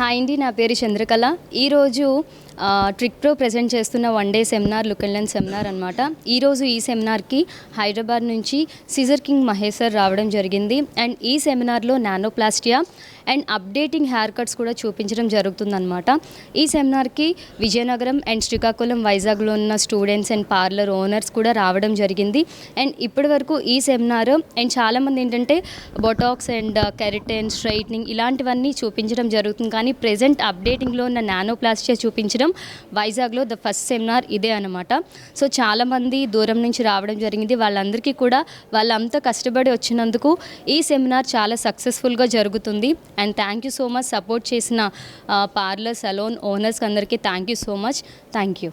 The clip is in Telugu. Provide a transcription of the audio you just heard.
హాయ్ అండి, నా పేరు చంద్రకళ. ఈరోజు ట్రిక్ ప్రో ప్రజెంట్ చేస్తున్న one day seminar, look and learn seminar అనమాట. ఈరోజు ఈ సెమినార్కి హైదరాబాద్ నుంచి సిజర్ కింగ్ మహేష్ సార్ రావడం జరిగింది. అండ్ ఈ సెమినార్లో నానోప్లాస్టియా అండ్ అప్డేటింగ్ హెయిర్ కట్స్ కూడా చూపించడం జరుగుతుందన్నమాట. ఈ సెమినార్కి విజయనగరం అండ్ శ్రీకాకుళం, వైజాగ్లో ఉన్న స్టూడెంట్స్ అండ్ పార్లర్ ఓనర్స్ కూడా రావడం జరిగింది. అండ్ ఇప్పటి వరకు ఈ సెమినార్ అండ్ చాలామంది ఏంటంటే బొటాక్స్ అండ్ కెరటిన్, స్ట్రైట్నింగ్ ఇలాంటివన్నీ చూపించడం జరుగుతుంది. కానీ ప్రెజెంట్ అప్డేటింగ్లో ఉన్న నానోప్లాస్టియా చూపించడం వైజాగ్లో ద ఫస్ట్ సెమినార్ ఇదే అనమాట. సో చాలామంది దూరం నుంచి రావడం జరిగింది. వాళ్ళందరికీ కూడా వాళ్ళంతా కష్టపడి వచ్చినందుకు ఈ సెమినార్ చాలా సక్సెస్ఫుల్గా జరుగుతుంది. And thank you so much support చేసిన పార్లర్, సలోన్ ఓనర్స్ అందరికీ thank you so much. Thank you.